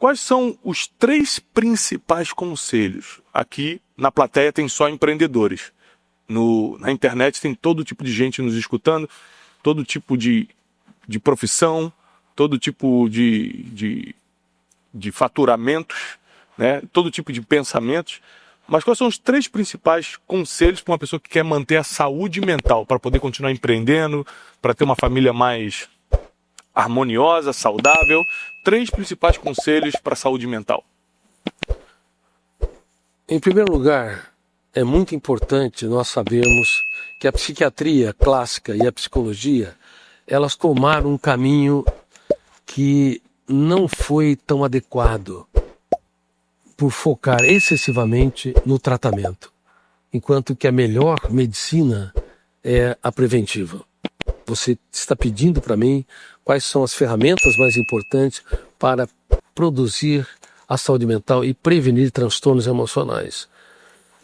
Quais são os 3 principais conselhos? Aqui na plateia tem só empreendedores. Na internet tem todo tipo de gente nos escutando, todo tipo de profissão, todo tipo de faturamentos, né? Todo tipo de pensamentos. Mas quais são os 3 principais conselhos para uma pessoa que quer manter a saúde mental, para poder continuar empreendendo, para ter uma família mais harmoniosa, saudável? 3 principais conselhos para a saúde mental. Em primeiro lugar, é muito importante nós sabermos que a psiquiatria clássica e a psicologia, elas tomaram um caminho que não foi tão adequado por focar excessivamente no tratamento, enquanto que a melhor medicina é a preventiva. Você está pedindo para mim quais são as ferramentas mais importantes para produzir a saúde mental e prevenir transtornos emocionais.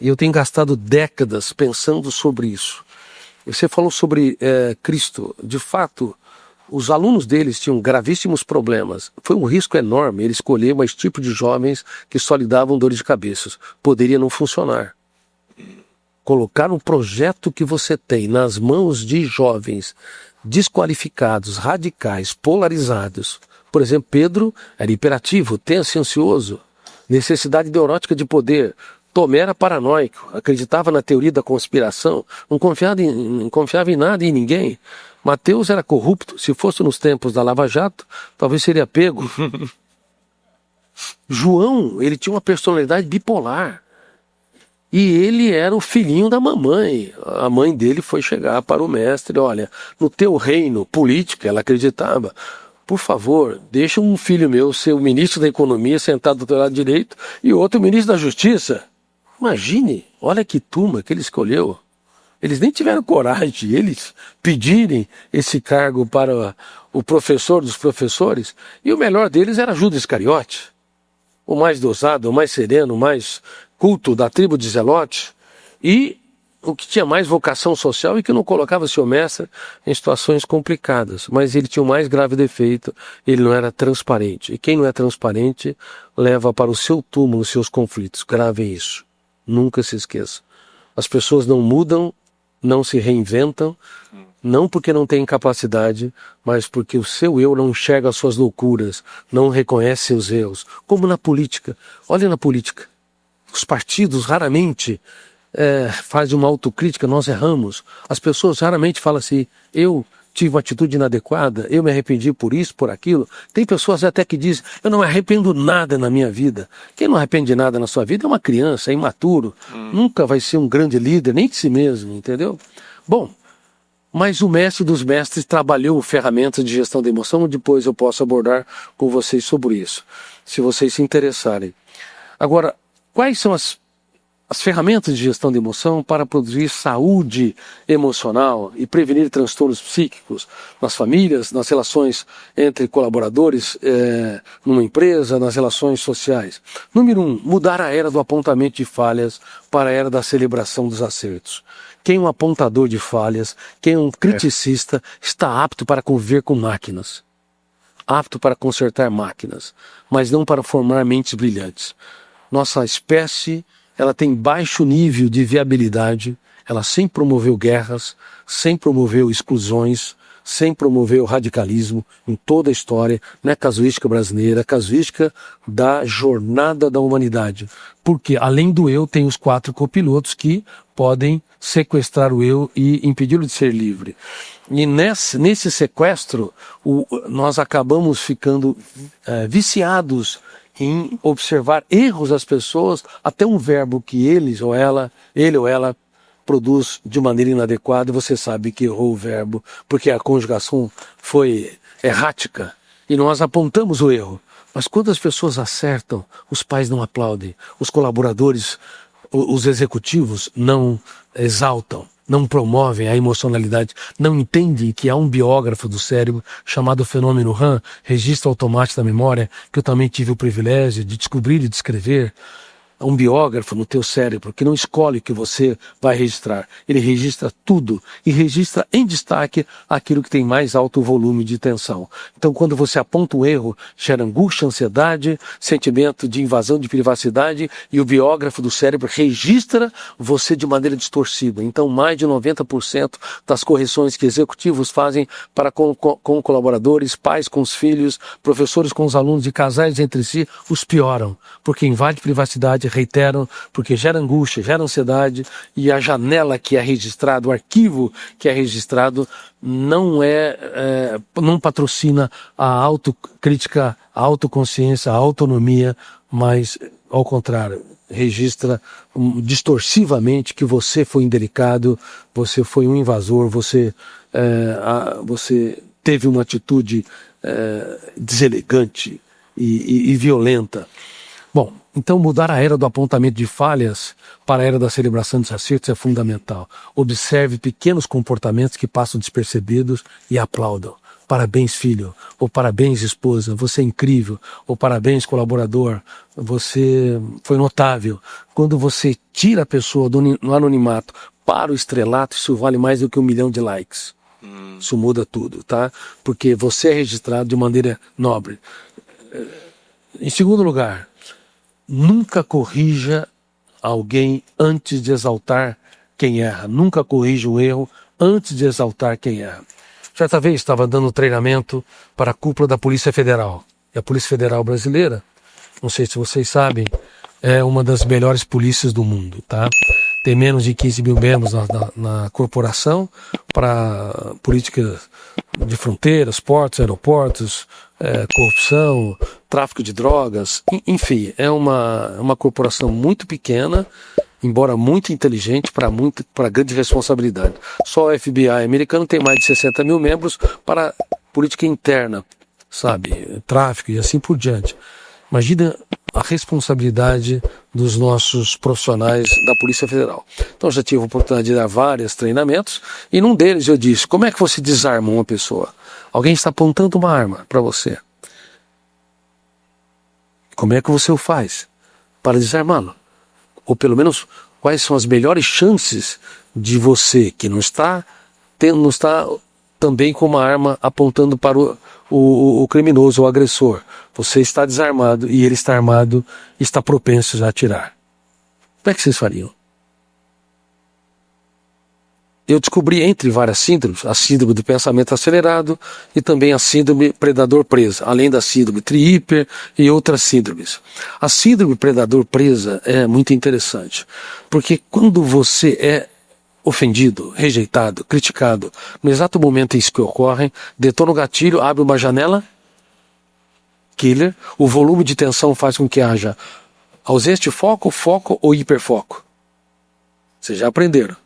E eu tenho gastado décadas pensando sobre isso. Você falou sobre Cristo. De fato, os alunos deles tinham gravíssimos problemas. Foi um risco enorme ele escolher um tipo de jovens que só lhe davam dores de cabeça. Poderia não funcionar. Colocar um projeto que você tem nas mãos de jovens desqualificados, radicais, polarizados. Por exemplo, Pedro era hiperativo, tenso e ansioso, necessidade neurótica de poder. Tomé era paranoico, acreditava na teoria da conspiração, não confiava em nada e em ninguém. Mateus era corrupto, se fosse nos tempos da Lava Jato, talvez seria pego. João, ele tinha uma personalidade bipolar. E ele era o filhinho da mamãe. A mãe dele foi chegar para o mestre, olha, no teu reino político, ela acreditava, por favor, deixa um filho meu ser o ministro da economia sentado do teu lado direito e outro o ministro da justiça. Imagine, olha que turma que ele escolheu. Eles nem tiveram coragem de eles pedirem esse cargo para o professor dos professores. E o melhor deles era Judas Iscariote. O mais dosado, o mais sereno, o mais culto da tribo de Zelote. E o que tinha mais vocação social e que não colocava seu mestre em situações complicadas. Mas ele tinha o mais grave defeito, ele não era transparente. E quem não é transparente leva para o seu túmulo os seus conflitos. Gravem isso. Nunca se esqueça. As pessoas não mudam, não se reinventam, não porque não têm capacidade, mas porque o seu eu não enxerga as suas loucuras, não reconhece seus erros. Como na política. Olha na política. Os partidos raramente fazem uma autocrítica, nós erramos. As pessoas raramente falam assim, eu tive uma atitude inadequada, eu me arrependi por isso, por aquilo. Tem pessoas até que dizem, eu não me arrependo nada na minha vida. Quem não arrepende nada na sua vida é uma criança, é imaturo. Nunca vai ser um grande líder, nem de si mesmo, entendeu? Bom, mas o mestre dos mestres trabalhou ferramentas de gestão da emoção, depois eu posso abordar com vocês sobre isso, se vocês se interessarem. Agora, quais são as ferramentas de gestão de emoção para produzir saúde emocional e prevenir transtornos psíquicos nas famílias, nas relações entre colaboradores, numa empresa, nas relações sociais? Número 1, mudar a era do apontamento de falhas para a era da celebração dos acertos. Quem é um apontador de falhas, quem é um criticista, está apto para conviver com máquinas. Apto para consertar máquinas, mas não para formar mentes brilhantes. Nossa espécie, ela tem baixo nível de viabilidade, ela sempre promoveu guerras, sempre promoveu exclusões, sempre promoveu radicalismo em toda a história, não é casuística brasileira, é casuística da jornada da humanidade. Porque além do eu, tem os 4 copilotos que podem sequestrar o eu e impedi-lo de ser livre. E nesse sequestro, nós acabamos ficando viciados em observar erros das pessoas, até um verbo que ele ou ela produz de maneira inadequada, você sabe que errou o verbo, porque a conjugação foi errática, e nós apontamos o erro. Mas quando as pessoas acertam, os pais não aplaudem, os colaboradores, os executivos não exaltam, não promovem a emocionalidade, não entendem que há um biógrafo do cérebro chamado fenômeno RAM, registro automático da memória, que eu também tive o privilégio de descobrir e descrever. um biógrafo no teu cérebro que não escolhe o que você vai registrar. Ele registra tudo e registra em destaque aquilo que tem mais alto volume de tensão. Então, quando você aponta um erro, gera angústia, ansiedade, sentimento de invasão de privacidade, e o biógrafo do cérebro registra você de maneira distorcida. Então, mais de 90% das correções que executivos fazem para com colaboradores, pais com os filhos, professores com os alunos e casais entre si, os pioram, porque invade privacidade, reiteram, porque gera angústia, gera ansiedade, e a janela que é registrada, o arquivo que é registrado, não patrocina a autocrítica, a autoconsciência, a autonomia, mas, ao contrário, registra distorsivamente que você foi indelicado, você foi um invasor, você teve uma atitude deselegante e violenta. Bom, então mudar a era do apontamento de falhas para a era da celebração dos acertos é fundamental. Observe pequenos comportamentos que passam despercebidos e aplaudam. Parabéns, filho, ou parabéns, esposa, você é incrível, ou parabéns, colaborador, você foi notável. Quando você tira a pessoa do anonimato para o estrelato, isso vale mais do que 1 milhão de likes. Isso muda tudo, tá? Porque você é registrado de maneira nobre. Em segundo lugar, nunca corrija alguém antes de exaltar quem erra. Nunca corrija um erro antes de exaltar quem erra. Certa vez estava dando treinamento para a cúpula da Polícia Federal. E a Polícia Federal brasileira, não sei se vocês sabem, é uma das melhores polícias do mundo, tá? Tem menos de 15 mil membros na corporação para políticas de fronteiras, portos, aeroportos, corrupção, tráfico de drogas, enfim, é uma corporação muito pequena, embora muito inteligente, para grande responsabilidade. Só o FBI americano tem mais de 60 mil membros para política interna, sabe, tráfico e assim por diante. Imagina a responsabilidade dos nossos profissionais da Polícia Federal. Então, eu já tive a oportunidade de dar vários treinamentos, e num deles eu disse: como é que você desarma uma pessoa? Alguém está apontando uma arma para você. Como é que você o faz para desarmá-lo? Ou pelo menos, quais são as melhores chances de você, que não está também com uma arma apontando para o criminoso, o agressor. Você está desarmado e ele está armado e está propenso a atirar. Como é que vocês fariam? Eu descobri, entre várias síndromes, a síndrome do pensamento acelerado e também a síndrome predador-presa, além da síndrome tri-hiper e outras síndromes. A síndrome predador-presa é muito interessante, porque quando você é ofendido, rejeitado, criticado, no exato momento em que ocorre, detona o gatilho, abre uma janela killer, o volume de tensão faz com que haja ausência de foco, foco ou hiperfoco. Vocês já aprenderam.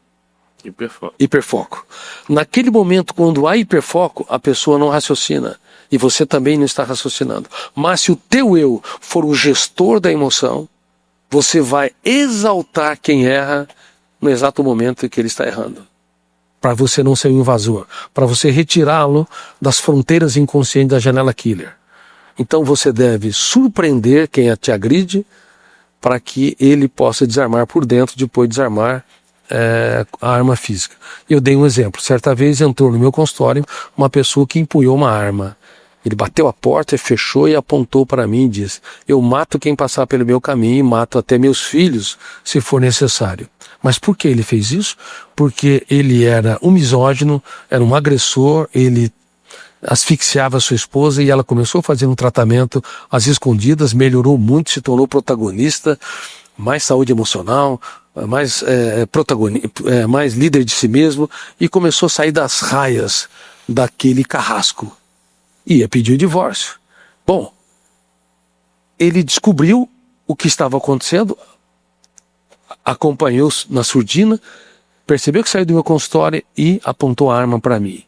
Hiperfoco. Naquele momento, quando há hiperfoco, a pessoa não raciocina. E você também não está raciocinando. Mas se o teu eu for o gestor da emoção, você vai exaltar quem erra no exato momento em que ele está errando. Para você não ser um invasor. Para você retirá-lo das fronteiras inconscientes da janela killer. Então você deve surpreender quem te agride para que ele possa desarmar por dentro, depois desarmar a arma física. Eu dei um exemplo. Certa vez entrou no meu consultório uma pessoa que empunhou uma arma. Ele bateu a porta, fechou e apontou para mim e disse: eu mato quem passar pelo meu caminho e mato até meus filhos, se for necessário. Mas por que ele fez isso? Porque ele era um misógino, era um agressor, ele asfixiava sua esposa e ela começou a fazer um tratamento às escondidas, melhorou muito, se tornou protagonista, mais saúde emocional, mais líder de si mesmo, e começou a sair das raias daquele carrasco. Ia pedir o divórcio. Bom, ele descobriu o que estava acontecendo, acompanhou na surdina, percebeu que saiu do meu consultório e apontou a arma para mim.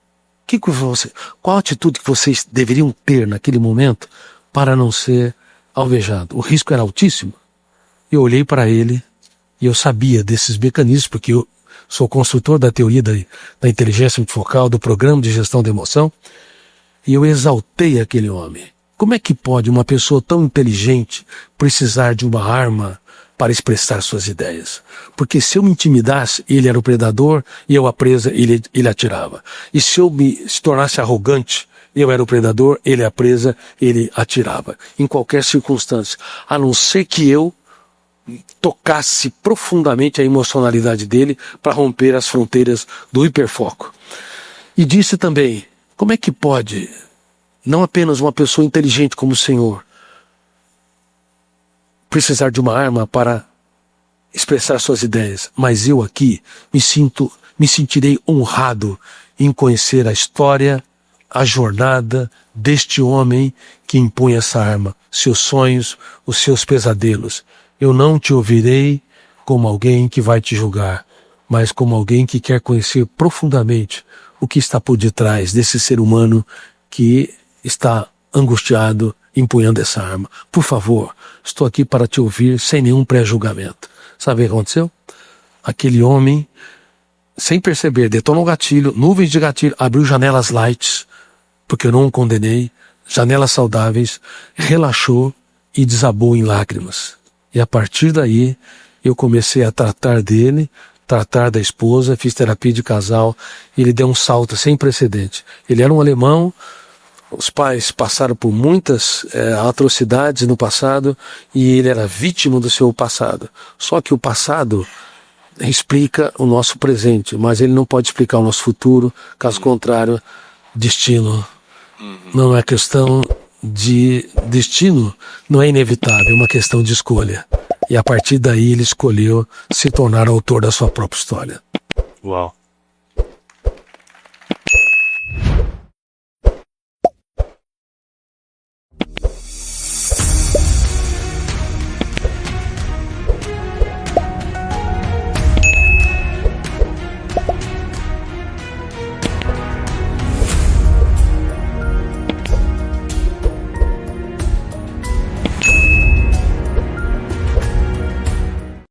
Qual a atitude que vocês deveriam ter naquele momento para não ser alvejado? O risco era altíssimo. Eu olhei para ele e eu sabia desses mecanismos, porque eu sou construtor da teoria da inteligência multifocal, do programa de gestão da emoção, e eu exaltei aquele homem. Como é que pode uma pessoa tão inteligente precisar de uma arma para expressar suas ideias. Porque se eu me intimidasse, ele era o predador, e eu a presa, ele atirava. E se eu se tornasse arrogante, eu era o predador, ele a presa, ele atirava. Em qualquer circunstância. A não ser que eu tocasse profundamente a emocionalidade dele para romper as fronteiras do hiperfoco. E disse também, como é que pode, não apenas uma pessoa inteligente como o Senhor, precisar de uma arma para expressar suas ideias, mas eu aqui me sentirei honrado em conhecer a história, a jornada deste homem que impõe essa arma, seus sonhos, os seus pesadelos. Eu não te ouvirei como alguém que vai te julgar, mas como alguém que quer conhecer profundamente o que está por detrás desse ser humano que está angustiado empunhando essa arma. Por favor, estou aqui para te ouvir sem nenhum pré-julgamento. Sabe o que aconteceu? Aquele homem, sem perceber, detonou o gatilho, nuvens de gatilho, abriu janelas lights, porque eu não o condenei, janelas saudáveis, relaxou e desabou em lágrimas. E a partir daí, eu comecei a tratar dele, tratar da esposa, fiz terapia de casal, e ele deu um salto sem precedente. Ele era um alemão, os pais passaram por muitas atrocidades no passado, e ele era vítima do seu passado. Só que o passado explica o nosso presente, mas ele não pode explicar o nosso futuro, caso contrário, destino. Não é questão de destino, não é inevitável, é uma questão de escolha. E a partir daí ele escolheu se tornar autor da sua própria história. Uau.